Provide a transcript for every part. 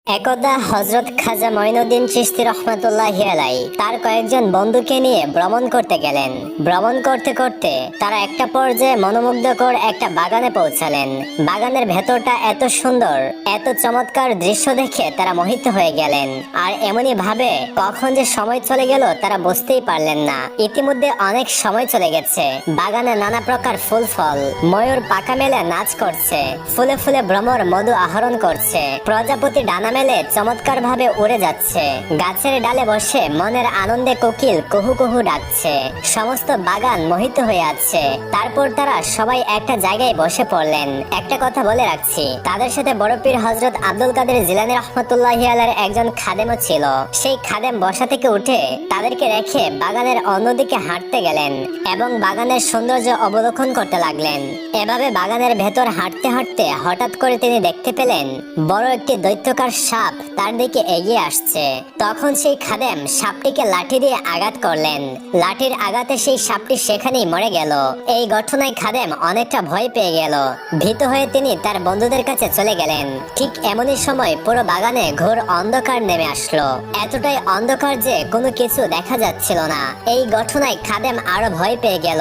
একদা হযরত খাজা মঈনুদ্দিন চিশতি রহমাতুল্লাহি আলাইহি তার কয়েকজন বন্ধুকে নিয়ে ভ্রমণ করতে গেলেন। ভ্রমণ করতে করতে তারা একটা পর্যায়ে মনোমুগ্ধকর একটা বাগানে পৌঁছালেন। বাগানের ভেতরটা এত সুন্দর, এত চমৎকার দৃশ্য দেখে তারা মোহিত হয়ে গেলেন। আর এমনই ভাবে কখন যে সময় চলে গেল তারা বুঝতেই পারলেন না। ইতিমধ্যে অনেক সময় চলে গেছে। বাগানে নানা প্রকার ফুল ফল, ময়ূর পাকা মেলে নাচ করছে, ফুলে ফুলে ভ্রমর মধু আহরণ করছে, প্রজাপতি ডানা মেলে চমৎকার ভাবে উড়ে যাচ্ছে, গাছের ডালে বসে মনের আনন্দে কোকিল কুহু কুহু ডাকছে। সমস্ত বাগান মোহিত হয়ে আছে। তারপর তারা সবাই একটা জায়গায় বসে পড়লেন। একটা কথা বলে রাখছি, তাদের সাথে বড় পীর হযরত আব্দুল কাদের জিলানী রহমাতুল্লাহি আলাইহির একজন খাদেমও ছিল। সেই খাদেম বসা থেকে উঠে তাদেরকে রেখে বাগানের অন্যদিকে হাঁটতে গেলেন এবং বাগানের সৌন্দর্য অবলোকন করতে লাগলেন। এভাবে বাগানের ভেতর হাঁটতে হাঁটতে হঠাৎ করে তিনি দেখতে পেলেন বড় একটি দৈত্যকার সাপ তার দিকে এগিয়ে আসছে। তখন সেই খাদেম সাপটিকে লাঠি দিয়ে আঘাত করলেন। লাঠির আঘাতে সেই সাপটি সেখানেই মরে গেল। এই ঘটনায় খাদেম অনেকটা ভয় পেয়ে গেল। ভীত হয়ে তিনি তার বন্ধুদের কাছে চলে গেলেন। ঠিক এমনই সময় পুরো বাগানে ঘোর অন্ধকার নেমে আসলো। এতটাই অন্ধকার যে কোনো কিছু দেখা যাচ্ছিল না। এই ঘটনায় খাদেম আরো ভয় পেয়ে গেল।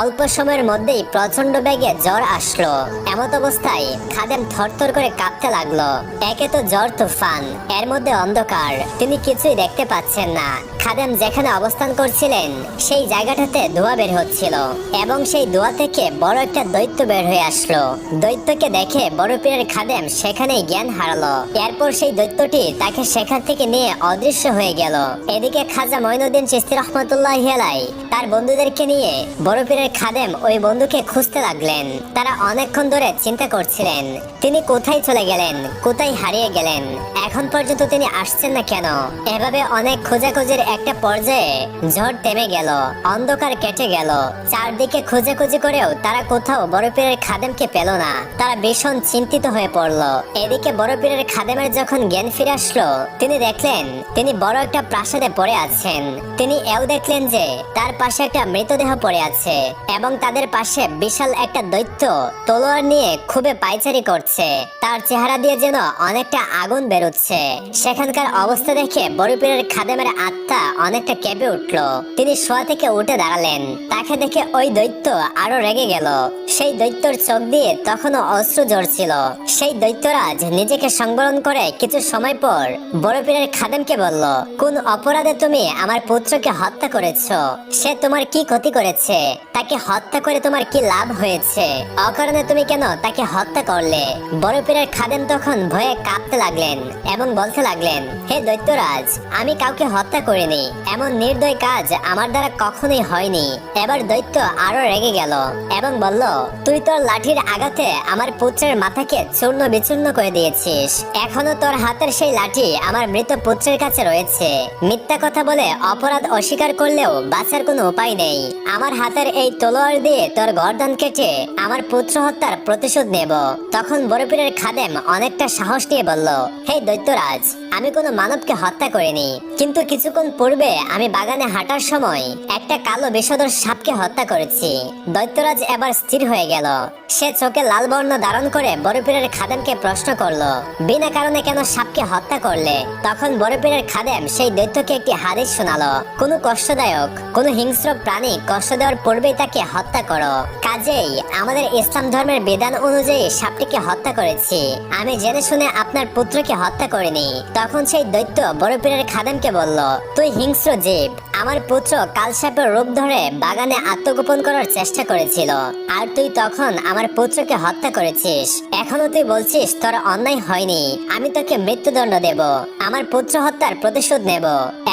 অল্প সময়ের মধ্যেই প্রচন্ড বেগে জ্বর আসলো। এমত অবস্থায় খাদেম থরথর করে কাঁপতে লাগলো। একে তো জ্বর তুফান, এর মধ্যে অন্ধকার, তিনি কিছুই দেখতে পাচ্ছেন না। খাদেম যেখানে অবস্থান করছিলেন সেই জায়গাটাতে ধোঁয়া বের হচ্ছিল এবং সেই ধোঁয়া থেকে বড় একটা দৈত্য বের হয়ে আসলো। দৈত্যকে দেখে বড় পীরের খাদেম সেখানেই জ্ঞান হারালো। এরপর সেই দৈত্যটি তাকে সেখান থেকে নিয়ে অদৃশ্য হয়ে গেল। এদিকে খাজা মঈনুদ্দিন চিশতি রহমাতুল্লাহি আলাইহি তার বন্ধুদেরকে নিয়ে বড় পীরের খাদেম ওই বন্ধুকে খুঁজতে লাগলেন। তারা অনেকক্ষণ ধরে চিন্তা করছিলেন তিনি কোথায় চলে গেলেন, কোথায় হারিয়ে গেলেন, এখন পর্যন্ত তিনি আসছেন না কেন। এভাবে অনেক খোঁজাখুঁজির একটা পর্যায়ে ঝড় থেমে গেল, অন্ধকার কেটে গেল। চারদিকে খোঁজাখুঁজি করেও তারা কোথাও বড় পীরের খাদেমকে পেল না। তারা ভীষণ চিন্তিত হয়ে পড়ল। এদিকে বড় পীরের খাদেমের যখন জ্ঞান ফিরে আসলো তিনি দেখলেন তিনি বড় একটা প্রাসাদে পড়ে আছেন। তিনি এও দেখলেন যে তার পাশে একটা মৃতদেহ পড়ে আছে এবং তাদের পাশে বিশাল একটা দৈত্য তলোয়ার নিয়ে খুবই পায়চারি করছে। তার চেহারা দিয়ে যেন অনেকটা আগুন বেরোচ্ছে। সেখানকার অবস্থা দেখে বড় পীরের খাদেমের আত্মা অনেকটা কেঁপে উঠলো। তিনি শোয়া থেকে উঠে দাঁড়ালেন। তাকে দেখে ওই দৈত্য আরো রেগে গেল। সেই দৈত্যর চোখ দিয়ে তখনও অশ্রু ঝরছিল। সেই দৈত্যরাজ নিজেকে সংবরণ করে কিছু সময় পর বড় পীরের খাদেমকে বলল, কোন অপরাধে তুমি আমার পুত্রকে হত্যা করেছো? সে তোমার কি ক্ষতি করেছে? তাকে হত্যা করে তোমার কি লাভ হয়েছে? অকারণে তুমি কেন তাকে হত্যা করলে? বড় পীরের খাদেম তখন ভয়ে কাঁপতে লাগলেন এবং বলতে লাগলেন, হে দৈত্যরাজ, আমি কাউকে হত্যা করিনি। এমন নির্দয় কাজ আমার দ্বারা কখনোই হয়নি। এবার দৈত্য আরো রেগে গেল এবং বলল, তুই তোর লাঠির আঘাতে আমার পুত্রের মাথাকে চূর্ণ বিচূর্ণ করে দিয়েছিস। এখনো তোর হাতের সেই লাঠি আমার মৃত পুত্রের কাছে রয়েছে। মিথ্যা কথা বলে অপরাধ অস্বীকার করলেও বাঁচার কোনো উপায় নেই। আমার হাতের এই তলোয়ার দিয়ে তোর গর্দান কেটে আমার পুত্র হত্যার প্রতিশোধ নেব। তখন বড় পীরের খাদেম অনেকটা সাহস নিয়ে বলল, হে দৈত্যরাজ, আমি কোনো মানবকে হত্যা করিনি, কিন্তু কিছুক্ষণ পূর্বে আমি বাগানে হাঁটার সময় একটা কালো বিষধর সাপকে হত্যা করেছি। দৈত্যরাজ এবার স্থির হয়ে গেল। সে চোখে লাল বর্ণ ধারণ করে বড় পীরের খাদেমকে প্রশ্ন করলো, বিনা কারণে কেন সাপকে হত্যা করলে? তখন বড় পীরের খাদেম সেই দৈত্যকে একটি হাদিস শোনালো, কোনো কষ্টদায়ক, কোনো হিংস্র প্রাণী কষ্ট দেওয়ার পূর্বেই তাকে হত্যা করো। কাজেই আমাদের ইসলাম ধর্মের বিধান অনুযায়ী সাপটিকে হত্যা করেছি। আমি জেনে শুনে আপনার পুত্রকে হত্যা করিনি। তখন সেই দৈত্য বড় পীরের খাদেমকে বলল, তুই হিংস্র জীব। আমার পুত্র কাল সাপের রূপ ধরে বাগানে আত্মগোপন করার চেষ্টা করেছিল, আর তুই তখন আমার পুত্রকে হত্যা করেছিস। এখনো তুই বলছিস তোর অন্যায় হয়নি। আমি তোকে মৃত্যুদণ্ড দেব, আমার পুত্র হত্যার প্রতিশোধ নেব।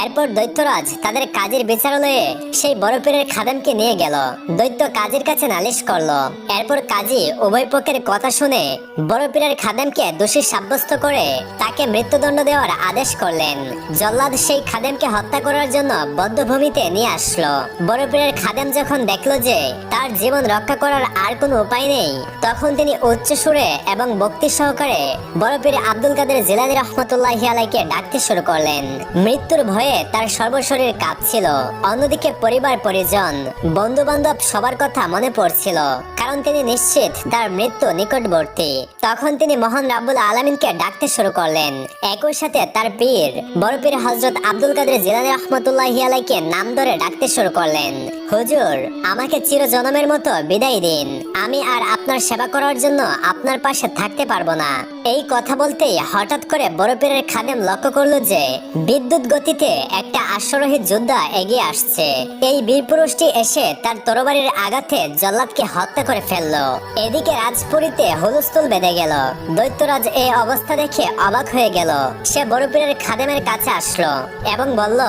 এরপর দৈত্যরাজ তাদের কাজের বিচারালয়ে সেই বড় পীরের খাদেমকে নিয়ে গেল। দৈত্য কাজীর কাছে নালিশ করলো। এরপর কাজী উভয় পক্ষের কথা শুনে বড় পীরের খাদেমকে দোষী সাব্যস্ত করে তাকে মৃত্যুদণ্ড দেওয়ার আদেশ করলেন। জল্লাদ সেই খাদেমকে হত্যা করার জন্য বদ্ধ যুদ্ধভূমিতে নিয়ে আসলো। বড় পীরের খাদেম যখন দেখলো যে তার জীবন রক্ষা করার আর কোনো উপায় নেই, তখন তিনি উচ্চ সুরে এবং ভক্তি সহকারে বড় পীর আব্দুল কাদের জিলানী রহমতুল্লাহি আলাইহিকে ডাকতে শুরু করলেন। মৃত্যুর ভয়ে তার সর্বশরীর কাঁপছিল। অন্যদিকে পরিবার পরিজন বন্ধু বান্ধব সবার কথা মনে পড়ছিল, কারণ তিনি নিশ্চিত তার মৃত্যু নিকটবর্তী। তখন তিনি মহান রাব্বুল আলামিনকে ডাকতে শুরু করলেন। একই সাথে তার পীর বড় পীর হযরত আব্দুল কাদের জিলানী রহমতুল্লাহি আলাইহিকে নাম ধরে ডাকতে শুরু করলেন। হুজুর, আমাকে চিরজনমের মতো বিদায় দিন। আমি আর আপনার সেবা করার জন্য আপনার পাশে থাকতে পারবো না। এই কথা বলতেই হঠাৎ করে বড় পীরের খাদেম লক্ষ্য করলো যে বিদ্যুৎ গতিতে একটা অশ্বারোহী যোদ্ধা এগিয়ে আসছে। এই বীর পুরুষটি এসে তার তরবারির আঘাতে জল্লাদকে হত্যা করে ফেললো। এদিকে রাজপুরীতে হুলস্থুল বেঁধে গেল। দৈত্যরাজ এই অবস্থা দেখে অবাক হয়ে গেল। সে বড় পীরের খাদেমের কাছে আসলো এবং বলল,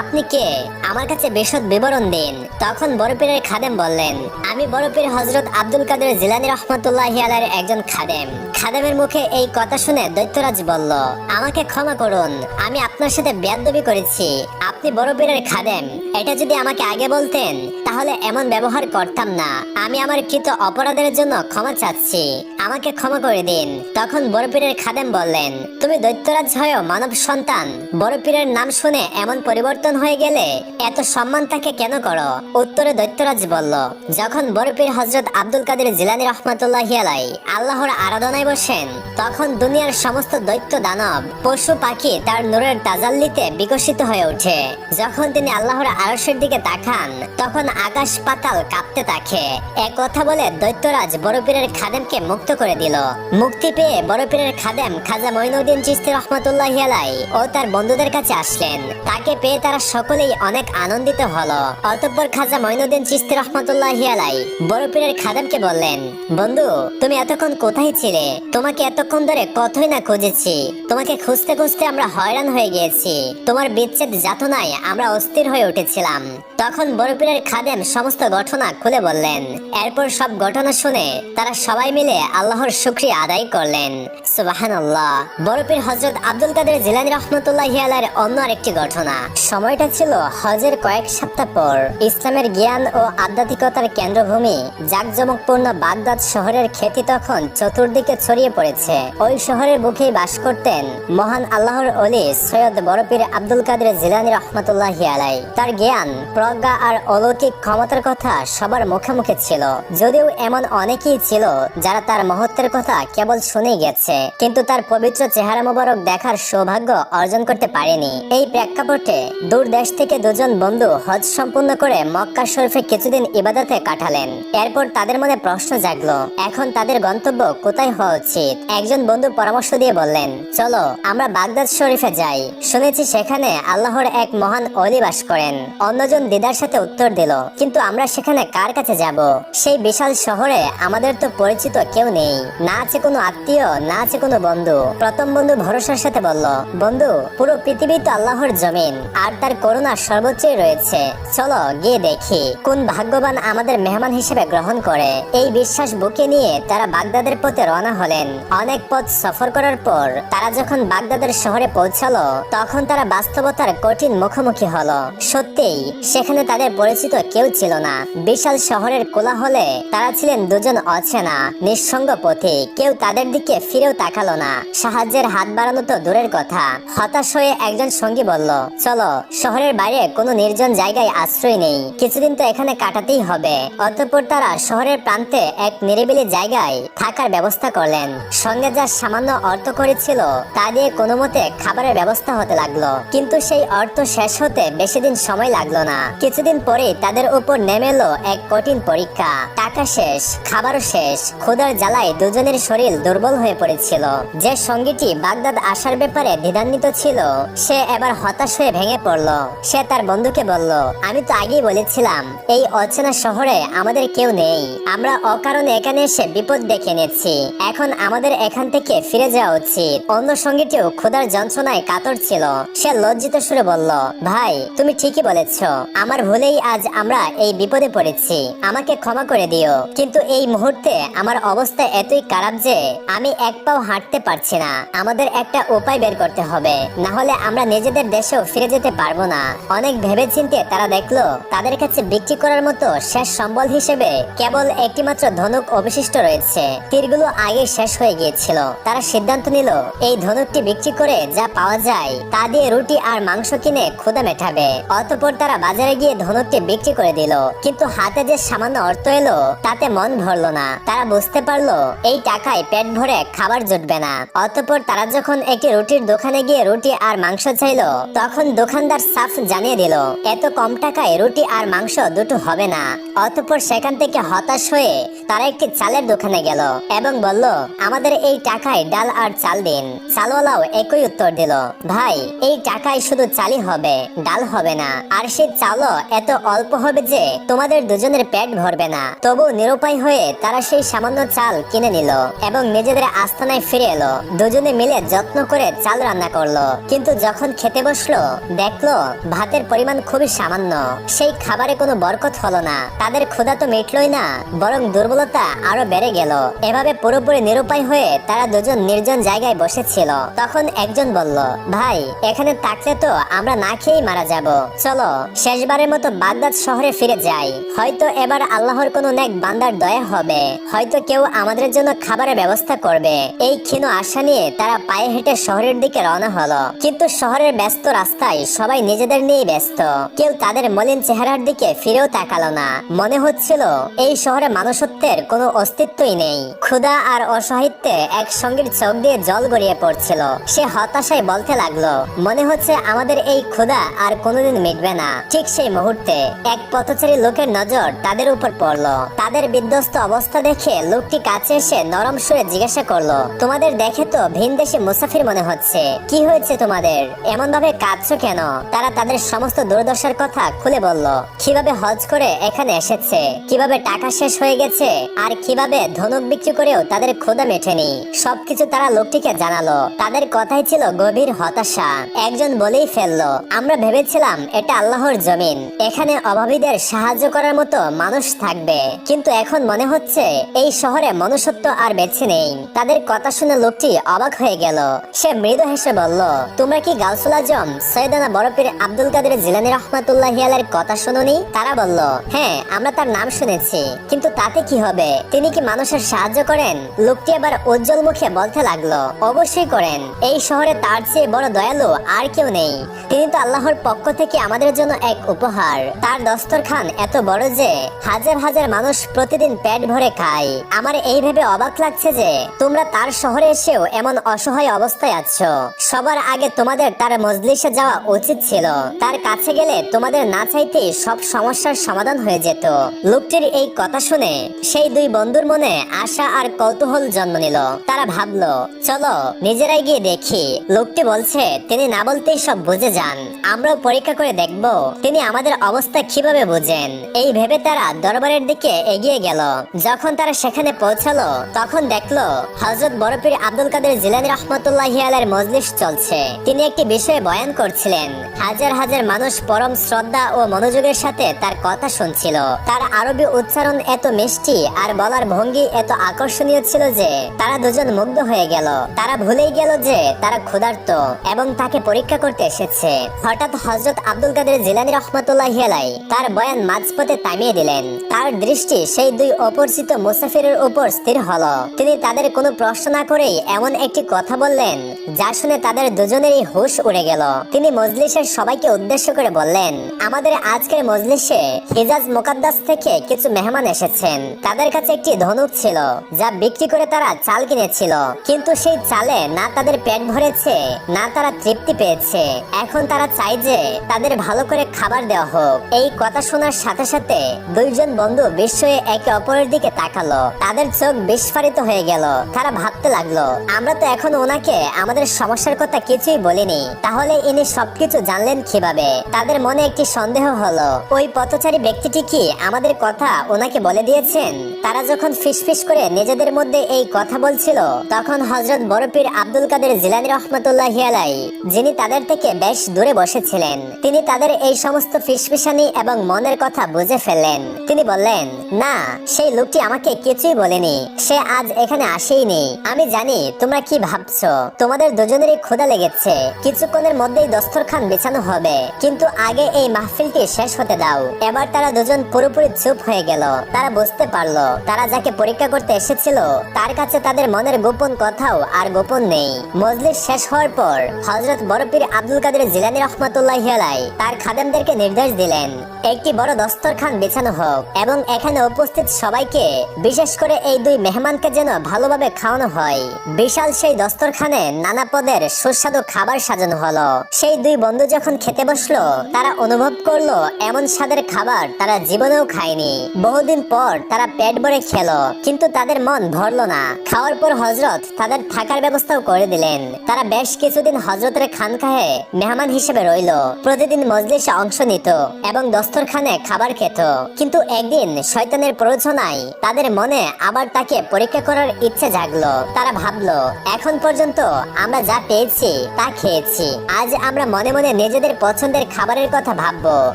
আপনি কে? আমার কাছে বিশদ বিবরণ দিন। তখন বড় পীরের খাদেম বললেন, আমি বড় পীর হযরত আব্দুল কাদের জিলানী রহমতুল্লাহি আলাইহির একজন খাদেম। খাদেমের মুখে এই কথা শুনে দৈত্যরাজ বলল, আমাকে ক্ষমা করুন, আমি আপনার সাথে বেয়াদবি করেছি। আপনি বড় পীরের খাদেম, এটা যদি আমাকে আগে বলতেন তাহলে এমন ব্যবহার করতাম না। আমি আমার কৃত অপরাধের জন্য ক্ষমা চাচ্ছি, আমাকে ক্ষমা করে দিন। তখন বড় পীরের খাদেম বললেন, তুমি দৈত্যরাজ হয়েও মানব সন্তান, বড় পীরের নাম শুনে এমন পরিবর্তন হয়ে গেলে এত সম্মান তাকে কেন করো? উত্তরে দৈত্যরাজ বলল, যখন বড় পীর হযরত আব্দুল কাদের জিলানী রহমতুল্লাহি আলাইহি আল্লাহর আরাধনায় বসেন, তখন দুনিয়ার সমস্ত দৈত্য দানব পশু পাখি তার নূরের তাজাল্লিতে বিকশিত হয়ে ওঠে। যখন তিনি আল্লাহর আরশের দিকে তাকান, তখন আকাশ পাতাল কাঁপতে থাকে। এক কথা বলে দৈত্যরাজ বড় পীরের খাদেমকে মুক্ত করে দিল। মুক্তি পেয়ে বড় পীরের খাদেম খাজা মঈনুদ্দিন চিশতি রহমতুল্লাহি আলাইহি ও তার বন্ধুদের কাছে আসলেন। তাকে পেয়ে তারা সকলেই অনেক আনন্দিত হলো। অতঃপর খাজা মঈনুদ্দিন চিশতি রহমতুল্লাহি আলাইহি বড় পীরের খাদেমকে বললেন, বন্ধু, তুমি এতক্ষণ কোথায় ছিলে? তোমাকে এতক্ষণ ধরে কতই না খুঁজেছি। তোমাকে খুঁজতে খুঁজতে আমরা হয়রান হয়ে গিয়েছি। তোমার বিচ্ছেদ যাতনায় আমরা অস্থির হয়ে উঠেছিলাম। তখন বড় পীরের খাদেম সমস্ত ঘটনা খুলে বললেন। এরপর সব ঘটনা শুনে তারা সবাই মিলে আল্লাহর শুকরিয়া আদায় করলেন। সুবহানাল্লাহ। বড় পীর হযরত আব্দুল কাদের জিলানী রহমতুল্লাহি আলাইহির অন্য আরেকটি ঘটনা। সময়টা ছিল হজের কয়েক সপ্তাহ পর। ইসলামের জ্ঞান ও আধ্যাত্মিকতার কেন্দ্রভূমি জাঁকজমকপূর্ণ বাগদাদ শহরের খ্যাতি তখন চতুর্দিকে ছড়িয়ে পড়েছে। ওই শহরের বুকেই বাস করতেন মহান আল্লাহর ওলি সৈয়দ বড় পীর আব্দুল কাদের জিলানী রহমতুল্লাহি আলাইহি। তার জ্ঞান, প্রজ্ঞা আর অলৌকিক ক্ষমতার কথা সবার মুখে মুখে ছিল। যদিও এমন অনেকেই ছিল যারা তার মহত্বের কথা কেবল শুনেই গেছে, কিন্তু তার পবিত্র চেহারা মোবারক দেখার সৌভাগ্য অর্জন করতে পারেনি। এই প্রেক্ষাপটে দূর দেশ থেকে দুজন বন্ধু হজ সম্পূর্ণ করে মক্কা শরীফে কিছুদিন ইবাদতে কাটালেন। এরপর তাদের মনে প্রশ্ন জাগলো, এখন তাদের গন্তব্য কোথায় হওয়া উচিত? একজন বন্ধু পরামর্শ দিয়ে বললেন, চলো আমরা বাগদাদ শরীফে যাই। শুনেছি সেখানে আল্লাহর এক মহান ওলি বাস করেন। অন্যজন দ্বিধার সাথে উত্তর দিল, কিন্তু আমরা সেখানে কার কাছে যাব? সেই বিশাল শহরে আমাদের তো পরিচিত কেউ নেই, না আছে কোনো আত্মীয়, না আছে কোনো বন্ধু। প্রথম বন্ধু ভরসার সাথে বলল, বন্ধু, পুরো পৃথিবী তো আল্লাহর জমিন, আর তার করুণা সর্বোচ্চই রয়েছে। চলো গিয়ে দেখি কোন ভাগ্যবান আমাদের মেহমান হিসেবে গ্রহণ করে। এই বিশ্বাস বুকে নিয়ে তারা বাগদাদের পথে রওনা হলেন। অনেক পথ সফর করার পর তারা যখন বাগদাদের শহরে পৌঁছালো, তখন তারা বাস্তবতার কঠিন মুখোমুখি হলো। সত্যিই সেখানে তাদের পরিচিত কেউ ছিল না। বিশাল শহরের কোলাহলে তারা ছিলেন দুজন অচেনা নিঃসঙ্গ পথে। কেউ তাদের দিকে ফিরেও তাকালো না। সাহায্যের হাত বাড়ানো তো দূরের কথা। হতাশ হয়ে একজন সঙ্গী বলল, চলো শহরের বাইরে কোনো নির্জন জায়গায় আশ্রয় নেই, কিছুদিন তো এখানে কাটাতেই হবে। অতঃপর তারা শহরের প্রান্তে এক নিরিবিলি জায়গায় থাকার ব্যবস্থা করলেন। সঙ্গে যা সামান্য অর্থ করেছিল তা দিয়ে কোনো মতে খাবারের ব্যবস্থা হতে লাগলো। কিন্তু সেই অর্থ শেষ হতে বেশি দিন সময় লাগলো না। কিছুদিন পরে তাদের উপর নেমে এলো এক কঠিন পরীক্ষা। টাকা শেষ, খাবারও শেষ। ক্ষুধার জ্বালায় দুজনের শরীর দুর্বল হয়ে পড়েছিল। যে সঙ্গীটি বাগদাদ আসার ব্যাপারে দ্বিধান্বিত ছিল, সে এবার হতাশ হয়ে ভেঙে পড়ল। সে তার বন্ধুকে বলল, আমি তো আগেই বলেছিলাম এই অচেনা শহরে আমাদের কেউ নেই। আমরা অকারণে এখানে এসে বিপদ ডেকে এনেছি। এখন আমাদের এখান থেকে ফিরে যাওয়া উচিত। অন্য সঙ্গীটিও ক্ষুধার যন্ত্রণায় কাতর ছিল। সে লজ্জিত সুরে বলল, ভাই, তুমি ঠিকই বলেছ, আমার ভুলেই আজ আমরা এই বিপদে পড়েছি। আমাকে ক্ষমা করে দিও, কিন্তু এই মুহূর্তে আমার অবস্থা অবস্থা এতই খারাপ যে আমি এক পাও হাঁটতে পারছি না। আমাদের একটা উপায় বের করতে হবে, না হলে আমরা নিজেদের দেশেও ফিরে যেতে পারবো না। অনেক ভেবেচিন্তে তারা দেখলো তাদের কাছে বিক্রি করার মতো শেষ সম্বল হিসেবে কেবল একটি মাত্র ধনুক অবশিষ্ট রয়েছে। তীরগুলো আগে শেষ হয়ে গিয়েছিল। তারা সিদ্ধান্ত নিল এই ধনুকটি বিক্রি করে যা পাওয়া যায় তা দিয়ে রুটি আর মাংস কিনে ক্ষুধা মেটাবে। অতঃপর তারা বাজারে গিয়ে ধনুকটি বিক্রি করে দিল, কিন্তু হাতে যে সামান্য অর্থ এলো তাতে মন ভরলো না। তারা বুঝতে পারলো এই টাকায় পেট ভরে খাবার জুটবে না। অতঃপর তারা যখন একটি রুটির দোকানে গিয়ে রুটি আর মাংস চাইলো, তখন দোকানদার সাফ জানিয়ে দিল এত কম টাকায় রুটি আর মাংস দুটো হবে না। অতঃপর সেখান থেকে হতাশ হয়ে তারা একটি চালের দোকানে গেল এবং বলল, আমাদের এই টাকায় ডাল আর চাল দিন। চালওয়ালাও একই উত্তর দিল, ভাই এই টাকায় শুধু চালই হবে, ডাল হবে না, আর সেই চালও এত অল্প হবে যে তোমাদের দুজনের পেট ভরবে না। তবু নিরুপায় হয়ে তারা সেই সামান্য চাল কিনে নিল এবং নিজেদের আস্তানায় ফিরে এলো। দুজনে মিলে যত্ন করে চাল রান্না করলো, কিন্তু যখন খেতে বসলো দেখলো ভাতের পরিমাণ খুবই সামান্য। সেই খাবারে কোনো বরকত হলো না। তাদের ক্ষুধা তো মিটলই না, বরং দুর্বলতা আরো বেড়ে গেল। এভাবে পুরোপুরি নিরুপায় হয়ে তারা দুজন নির্জন জায়গায় বসেছিল। তখন একজন বলল, ভাই এখানে থাকলে তো আমরা না খেয়েই মারা যাব। চলো শেষবারের মতো বাগদাদ শহরে ফিরে যাই। হয়তো এবার আল্লাহর কোনো নেক বান্দার দয়া হবে, হয়তো কেউ আমাদের জন্য খাবারের ব্যবস্থা করবে। এই ক্ষীণ আশা নিয়ে তারা পায়ে হেঁটে শহরের দিকে রওনা হলো। কিন্তু শহরের ব্যস্ত রাস্তায় সবাই নিজেদের নিয়ে ব্যস্ত। কেউ তাদের মলিন চেহারার দিকে ফিরেও তাকালো না। মনে হচ্ছিল এই শহরে মানুষত্বের কোনো অস্তিত্বই নেই। ক্ষুধা আর অসহায়িত্বে এক সঙ্গীর চোখ দিয়ে জল গড়িয়ে পড়ছিল। সে হতাশায় বলতে লাগলো, মনে হচ্ছে আমাদের এই ক্ষুধা আর কোনোদিন মিটবে না। ঠিক সেই মুহূর্তে এক পথচারী লোকের নজর তাদের উপর পড়লো। তাদের বিধ্বস্ত অবস্থা দেখে লোকটি কাছে এসে নরম সুরে জিজ্ঞাসা করলো, তোমাদের দেখে তো ভিনদেশী মুসাফির মনে হচ্ছে, কি হয়েছে তোমাদের? এমন ভাবে কাঁদছো কেন? তারা তাদের সমস্ত দুর্দশার কথা খুলে বলল। কিভাবে হজ করে এখানে এসেছে, কিভাবে টাকা শেষ হয়ে গেছে, আর কিভাবে ধনুক বিক্রি করেও তাদের ক্ষুধা মেটেনি, সবকিছু তারা লোকটিকে জানালো। তাদের কথাই ছিল গভীর হতাশা। একজন বলেই ফেললো, আমরা ভেবেছিলাম এটা আল্লাহর জমিন, এখানে অভাবীদের সাহায্য করার মতো মানুষ থাকবে, কিন্তু এখন মনে হচ্ছে এই শহরে মনুষ্যত্ব আর বেঁচে নেই। তাদের কথা শুনে লোকটি অবাক হয়ে গেল। সে মৃদু হেসে বলল, তোমরা কি গাউসুল আজম সৈয়দানা বড়পীর আব্দুল কাদের জিলানী রাহমাতুল্লাহি আলাইহির কথা শুনোনি? তারা বলল, হ্যাঁ আমরা তার নাম শুনেছি, কিন্তু তাতে কি হবে? তিনি কি মানুষের সাহায্য করেন? লোকটি আবার উজ্জ্বল মুখে বলতে লাগলো, অবশ্যই করেন। এই শহরে তার চেয়ে বড় দয়ালু আর কেউ নেই। তিনি তো আল্লাহর পক্ষ থেকে আমাদের জন্য এক উপহার। তার দস্তরখান এত বড় যে হাজার হাজার মানুষ প্রতিদিন পেট ভরে খায়। আমার এই ভেবে অবাক লাগছে যে তোমরা তার শহরে এসেও এমন অসহায় অবস্থায় আছো। সবার আগে তোমাদের তার মজলিসে যাওয়া উচিত ছিল। তার কাছে গেলে তোমাদের না চাইতেই সব সমস্যার সমাধান হয়ে যেত। লোকটির এই কথা শুনে সেই দুই বন্ধুর মনে আশা আর কৌতূহল জন্ম নিল। তারা ভাবলো, চলো নিজেরাই গিয়ে দেখি। লোকটি বলছে তিনি না বলতেই সব বুঝে যান, আমরাও পরীক্ষা করে দেখব তিনি আমাদের অবস্থা কিভাবে বুঝেন। এই ভেবে তারা দরবারের দিকে এগিয়ে গেল। যখন তারা সেখানে পৌঁছালো তখন দেখলো হযরত বড়পীর আব্দুল কাদের জিলানী রাহমাতুল্লাহি আলাইহির মজলিস চলছে। তিনি একটি বিষয়ে বয়ান করছিলেন। হাজার হাজার মানুষ পরম শ্রদ্ধা ও মনোযোগের সাথে তার কথা শুনছিল। তার আরবি উচ্চারণ এত মিষ্টি আর বলার ভঙ্গি এত আকর্ষণীয় ছিল যে তারা দুজন মুগ্ধ হয়ে গেল। তারা ভুলেই গেল যে তারা ক্ষুধার্ত এবং তাকে পরীক্ষা করতে এসেছে। হঠাৎ হযরত আব্দুল কাদের জিলানী রাহমাতুল্লাহি আলাইহি তার বয়ান মাঝপথে থামিয়ে দিলেন। তার দৃষ্টি সেই দুই অপরিচিত মুসাফিরের উপর স্থির হলো। তিনি তাদের কোনো প্রশ্ন না করেই এমন একটি কথা বললেন যা শুনে তাদের দুজনেরই হুঁশ উড়ে গেল। তিনি মজলিসের সবাইকে উদ্দেশ্য করে বললেন, আমাদের আজকের মজলিসে হিজাজ মুকাদ্দাস থেকে কিছু মেহমান এসেছেন। তাদের কাছে একটি ধনুক ছিল যা বিক্রি করে তারা চাল কিনেছিল, কিন্তু সেই চালে না তাদের পেট ভরেছে না তারা তৃপ্তি পেয়েছে। এখন তারা চায় যে তাদের ভালো করে খাবার দেওয়া হোক। এই কথা শোনার সাথে সাথে দুইজন বন্ধু বিস্ময়ে একে অপরের দিকে তাকালো। তাদের চোখ বিস্ফারিত হয়ে গেল। তারা ভাবতে ভাবতে লাগলো, আমরা তো এখন ওনাকে আমাদের সমস্যার কথা কিছুই বলিনি, তাহলে ইনি সবকিছু জানলেন কিভাবে? তাদের মনে একটি সন্দেহ হলো, ওই পথচারী ব্যক্তিটি কি আমাদের কথা ওনাকে বলে দিয়েছেন? তারা যখন ফিসফিস করে নিজেদের মধ্যে এই কথা বলছিল, তখন হযরত বড় পীর আব্দুল কাদের জিলানী রাহমাতুল্লাহি আলাইহি, যিনি তাদের থেকে বেশ দূরে বসেছিলেন, তিনি তাদের এই সমস্ত ফিসফিসানি এবং মনের কথা বুঝে ফেললেন। তিনি বললেন, না, সেই লোকটি আমাকে কিছুই বলেনি, সে আজ এখানে আসেইনি। আমি জানি তোমরা কি ভাবছো, তোমাদের দুজনেরই ক্ষুধা লেগেছে, কিছুক্ষণের মধ্যেই দস্তরখান বিছানো হবে, কিন্তু আগে এই মাহফিলটি শেষ হতে দাও। এবার তারা দুজন পুরোপুরি চুপ হয়ে গেল। তারা বুঝতে পারলো, তারা যাকে পরীক্ষা করতে এসেছিল তার কাছে তাদের মনের গোপন কথাও আর গোপন নেই। মজলিস শেষ হওয়ার পর হযরত বড় পীর আব্দুল কাদের জিলানী রাহমাতুল্লাহি আলাইহি তার খাদেমদেরকে নির্দেশ দিলেন, একটি বড় দস্তরখান বিছানো হোক এবং এখানে উপস্থিত সবাইকে, বিশেষ করে এই দুই মেহমানকে যেন ভালোভাবে খাওয়ানো হয়। বিশাল সেই দস্তরখানে নানা পদের সুস্বাদু খাবার সাজানো হলো। সেই দুই বন্ধু যখন খেতে বসলো, তারা অনুভব করলো এমন স্বাদের খাবার তারা জীবনেও খায়নি। বহুদিন পর তারা পেট ভরে খেলো, কিন্তু তাদের মন ভরলো না। খাওয়ার পর হযরত তাদের থাকার ব্যবস্থাও করে দিলেন। তারা বেশ কিছুদিন হযরতের খানকাহে মেহমান হিসেবে রইলো, প্রতিদিন মজলিসে অংশ নিত এবং দস্তরখানে খাবার খেত। কিন্তু একদিন শয়তানের প্ররোচনায় তাদের মনে আবার তাকে পরীক্ষা করার ইচ্ছে জাগলো। তারা ভাবলো, এখন পর্যন্ত আমরা যা পেয়েছি তা খেয়েছি, আজ আমরা মনে মনে নিজেদের পছন্দের খাবারের কথা ভাববো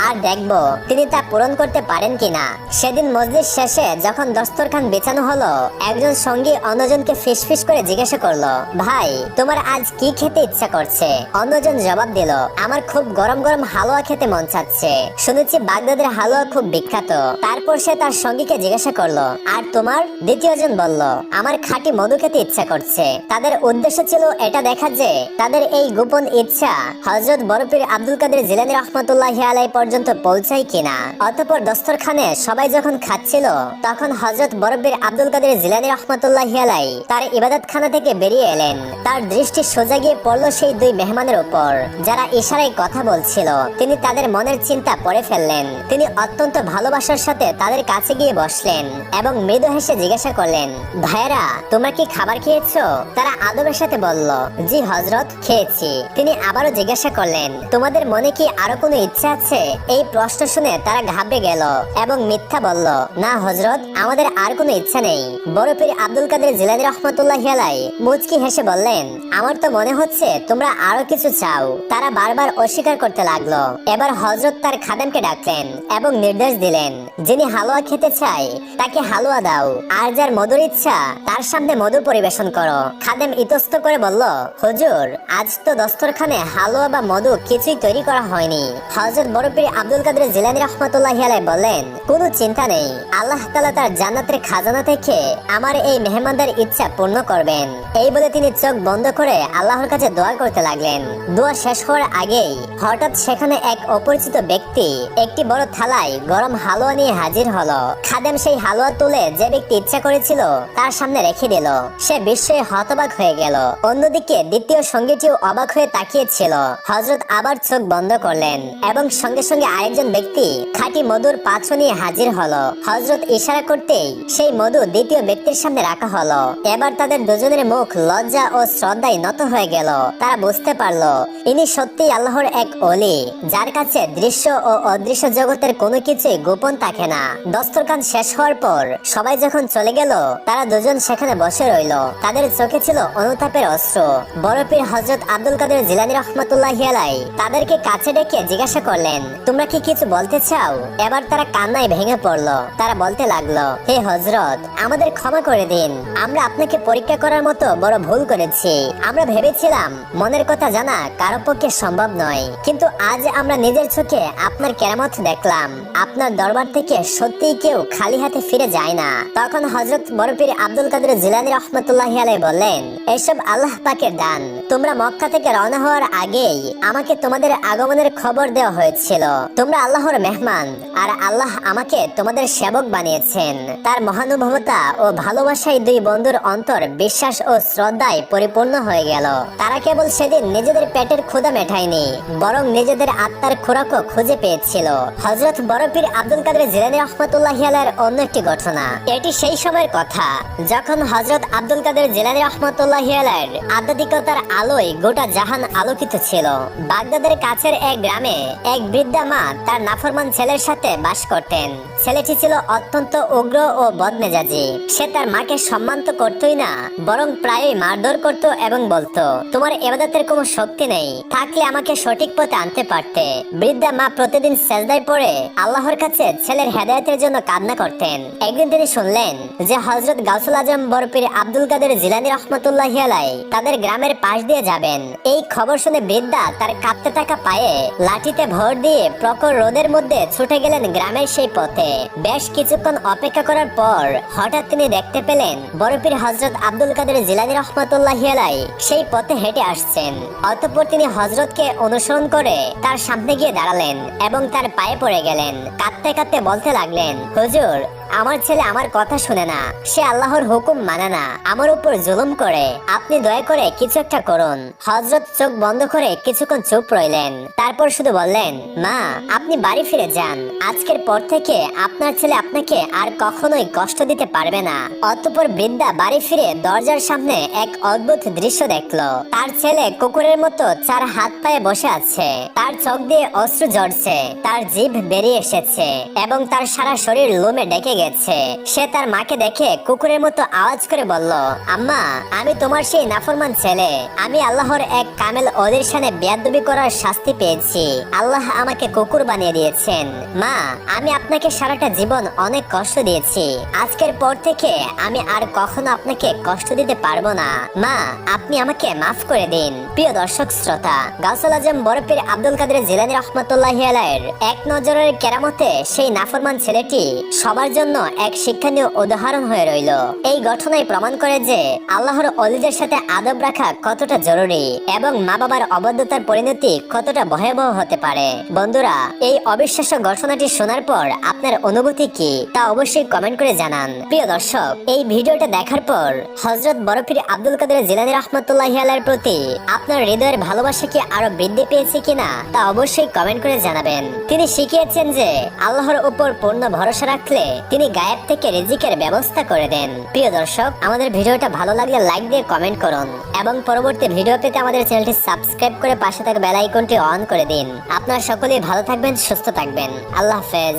আর দেখবো তিনি তা পূরণ করতে পারেন কিনা। সেদিন মজলিস শেষে যখন দস্তরখান বিছানো হলো, একজন সঙ্গী অন্যজনকে ফিসফিস করে জিজ্ঞাসা করলো, ভাই, তোমার আজ কি খেতে ইচ্ছা করছে? অন্যজন জবাব দিল, আমার খুব গরম গরম হালুয়া খেতে মন চাচ্ছে, শুনেছি বাগদাদের হালুয়া খুব বিখ্যাত। তারপর সে তার সঙ্গীকে জিজ্ঞাসা করলো, আর তোমার? দ্বিতীয়জন বলল, আমার খাঁটি মধু খেতে ইচ্ছা করছে। তাদের উদ্দেশ্য ছিল এটা দেখা যে তাদের এই গোপন ইচ্ছা হযরত বড় পীর আব্দুল কাদের জিলানী রাহমাতুল্লাহি আলাইহি পর্যন্ত পৌঁছায় কিনা। অতঃপর দস্তরখানে সবাই যখন খাচ্ছিল, তখন হযরত বড় পীর আব্দুল কাদের জিলানী রাহমাতুল্লাহি আলাইহি তার ইবাদতখানা থেকে বেরিয়ে এলেন। তার দৃষ্টি সোজা গিয়ে পড়লো সেই দুই মেহমানের উপর, যারা ইশারায় কথা বলছিল। তিনি তাদের মনের চিন্তা পড়ে ফেললেন। তিনি অত্যন্ত ভালোবাসার সাথে তাদের কাছে গিয়ে বসলেন এবং মৃদু হেসে জিজ্ঞাসা করলেন, ভাইরা, তোমরা কি খাবার খেয়েছো? তারা আদবের সাথে বলল, জি হযরত, খেয়েছি। তিনি আবারও জিজ্ঞাসা করলেন, তোমাদের মনে কি আরো কোনো ইচ্ছা আছে? এই প্রশ্ন শুনে তারা ঘাবড়ে গেল এবং মিথ্যা বলল, না হযরত, আমাদের আর কোনো ইচ্ছা নেই। বড় পীর আব্দুল কাদের জিলানী রাহমাতুল্লাহি আলাইহি মুচকি হেসে বললেন, আমার তো মনে হচ্ছে তোমরা আরো কিছু চাও। তারা বারবার অস্বীকার করতে লাগলো। এবার হযরত তার খাদেমকে ডাকলেন এবং নির্দেশ দিলেন, যিনি হালুয়া খেতে চায় তাকে হালুয়া দাও, আর যার মধুর ইচ্ছা তার সামনে মধু পরিবেশন করো। খাদেম ইতস্ত করে বলল, হুজুর, আজ তো দস্তরখানে হালুয়া বা মধু কিছুই তৈরি করা হয়নি। হযরত বড় পীর আব্দুল কাদের জিলানী রাহমাতুল্লাহি আলাইহি বললেন, কোনো চিন্তা নেই, আল্লাহ তাআলা তার জান্নাতের খাজানা থেকে আমার এই মেহমানদের ইচ্ছা পূর্ণ করবেন। এই বলে তিনি চোখ বন্ধ করে আল্লাহর কাছে দোয়া করতে লাগলেন। দোয়া শেষ হওয়ার আগেই হঠাৎ সেখানে এক অপরিচিত ব্যক্তি একটি বড় থালায় গরম হালুয়া নিয়ে হাজির হলো। খাদেম সেই হালুয়া তুলে যে ব্যক্তি ইচ্ছা করেছিল তার সামনে রেখে দিল। সে বিস্ময়ে হতবাক হয়ে গেল। অন্যদিকে দ্বিতীয় সঙ্গীটিও অবাক হয়ে তাকিয়েছিল। হযরত আবার চোখ বন্ধ করলেন এবং সঙ্গে সঙ্গে আরেকজন ব্যক্তি খাঁটি মধুর পাত্র নিয়ে হাজির হলো। হযরত ইশারা করতেই সেই মধু দ্বিতীয় ব্যক্তির সামনে রাখা হলো। এবার তাদের দুজনের মুখ লজ্জা ও শ্রদ্ধায় নত হয়ে গেল। তারা বুঝতে পারলো ইনি সত্যিই আল্লাহর এক ওলি, যার কাছে দৃশ্য ও অদৃশ্য জগতের কোনো কিছুই গোপন থাকে না। দস্তরখান শেষ হওয়ার পর সবাই যখন চলে গেল, তারা দুজন সেখানে বসে রইল। তাদের চোখে ছিল অনুতাপের অশ্রু। বড় পীর হযরত আব্দুল কাদের জিলানী রাহমাতুল্লাহি আলাইহি তাদেরকে কাছে ডেকে জিজ্ঞাসা করলেন, তোমরা কি কিছু বলতে চাও? এবার তারা কান্নায় ভেঙে পড়লো। তারা বলতে লাগলো, হে হযরত, আমাদের ক্ষমা করে দিন, আমরা আপনাকে পরীক্ষা করার মতো বড় ভুল করেছি। আমরা ভেবেছিলাম মনের কথা জানা কারো পক্ষে সম্ভব নয়, কিন্তু আজ আমরা নিজের চোখে আপনার কেরামত দেখলাম। আপনার দরবার থেকে সত্যিই কেউ খালি হাতে ফিরে যায় না। তখন হযরত বড় পীর আব্দুল কাদের জিলানী রাহমাতুল্লাহি আলাইহি বললেন, এসব আল্লাহ পাকের দান। তোমরা মক্কা থেকে রওনা হওয়ার আগেই আমাকে তোমাদের আগমনের খবর দেওয়া হয়েছিল। তোমরা আল্লাহর মেহমান, আর আল্লাহ আমাকে তোমাদের সেবক বানিয়েছেন। তার মহানুভবতা ও ভালোবাসায় দুই বন্ধুর অন্তর বিশ্বাস ও শ্রদ্ধায় পরিপূর্ণ হয়ে গেল। তারা কেবল সেদিন নিজেদের পেটের ক্ষুধা মেটায়নি, বরং নিজেদের আত্মার খোরাকও খুঁজে পেয়েছিল। ছিল হযরত বড় পীর আব্দুল কাদের জিলানী রাহমাতুল্লাহি আলাইহির অন্য একটি ঘটনা। এটি সেই সময়ের কথা যখন হযরত আব্দুল কাদের জিলানী রাহমাতুল্লাহি আলাইহির আধ্যাত্মিকতার আলোয় গোটা জাহান আলোকিত ছিল। বাগদাদের কাছের এক গ্রামে এক বৃদ্ধা মা তার নাফরমান ছেলের সাথে বাস করতেন। ছেলেটি ছিল অত্যন্ত উগ্র ও বদমেজাজি। সে তার মাকে সম্মান তো করতই না, বরং প্রায়ই মারধর করত এবং বলতো, তোমার ইবাদতের কোনো শক্তি নেই, থাকলে আমাকে সঠিক পথে আনতে পারতে। বৃদ্ধা মা প্রতিদিন সেজদায় পড়ে আল্লাহর কাছে ছেলের হেদায়েতের জন্য কান্না করতেন। একদিন তিনি শুনলেন যে হযরত গাউসুল আজম বড় পীর আব্দুল কাদের জিলানী রাহমাতুল্লাহি আলাইহি তাদের গ্রামের পাশ দিয়ে যাবেন। এই খবর শুনে বৃদ্ধা তার কাঁপতে থাকা পায়ে লাঠিতে ভর দিয়ে প্রখর রোদের মধ্যে ছুটে গেলেন গ্রামের সেই পথে। বেশ কিছুক্ষণ অপেক্ষা করার পর হঠাৎ তিনি দেখতে পেলেন বড় পীর হযরত আব্দুল কাদের জিলানী রাহমাতুল্লাহি আলাইহি সেই পথে হেঁটে আসছেন। অতঃপর তিনি হযরতকে অনুসরণ করে তার সামনে গিয়ে দাঁড়ালেন এবং তার পায়ে পড়ে গেলেন। কাঁদতে কাঁদতে বলতে লাগলেন, হুজুর, আমার ছেলে আমার কথা শুনে না, সে আল্লাহর হুকুম মানে না, আমার উপর জুলুম করে, আপনি দয়া করে কিছু একটা করুন। হযরত চোখ বন্ধ করে কিছুক্ষণ চুপ রইলেন, তারপর শুধু বললেন, মা, আপনি বাড়ি ফিরে যান, আজকের পর থেকে আপনার ছেলে আপনাকে আর কখনোই কষ্ট দিতে পারবে না। অতঃপর বৃদ্ধা বাড়ি ফিরে দরজার সামনে এক অদ্ভুত দৃশ্য দেখলো। তার ছেলে কুকুরের মতো চার হাত পায়ে বসে আছে, তার চোখ দিয়ে অশ্রু ঝরছে, তার জিভ বেরিয়ে এসেছে এবং তার সারা শরীর লোমে ডেকে গেছে। সে তার মাকে দেখে কুকুরের মতো আওয়াজ করে বলল, আম্মা, আমি তোমার সেই নাফরমান ছেলে, আমি আল্লাহর এক কামেল ওলির সামনে বেয়াদবি করার শাস্তি পেয়েছি, আল্লাহ আমাকে কুকুর বানিয়ে দিয়েছেন। মা, আমি আপনাকে সারাটা জীবন অনেক কষ্ট দিয়েছি, আজকের পর থেকে আমি আর কখনো আপনাকে কষ্ট দিতে পারবো না। মা, আপনি আমাকে মাফ করে দিন। প্রিয় দর্শক শ্রোতা, গাউসুল আজম বড় পীর আব্দুল কাদের জিলানী রাহমাতুল্লাহি আলাইহির এক নজরের কেরামতে সেই নাফরমান ছেলেটি সবার জন্য এক শিক্ষণীয় উদাহরণ হয়ে রইল। এই ঘটনায় প্রমাণ করে যে আল্লাহর ওলিদের সাথে আদব রাখা কতটা জরুরি এবং মা বাবার অবাধ্যতার পরিণতি কতটা ভয়াবহ হতে পারে। বন্ধুরা, এই অবিশ্বাস্য ঘটনাটি শোনার পর আপনার অনুভূতি কি তা অবশ্যই কমেন্ট করে জানান। প্রিয় দর্শক, এই ভিডিওটা দেখার পর হযরত বড় পীর আব্দুল কাদের জিলানী রাহমাতুল্লাহি আলাইহির প্রতি আপনার হৃদয়ের ভালোবাসা কি আরো বৃদ্ধি পেয়েছে কিনা তা অবশ্যই কমেন্ট করে জানাবেন। তিনি শিখিয়েছেন যে আল্লাহর উপর পূর্ণ ভরসা রাখলে তিনি গায়েব থেকে রিজিকের ব্যবস্থা করে দেন। প্রিয় দর্শক, আমাদের ভিডিওটা ভালো লাগলে লাইক দিয়ে কমেন্ট করুন এবং পরবর্তী ভিডিও পেতে আমাদের চ্যানেলটি সাবস্ক্রাইব করে পাশে থাকা বেল আইকনটি অন করে দিন। আপনারা সকলেই ভালো থাকবেন, সুস্থ থাকবেন। আল্লাহ হাফেজ।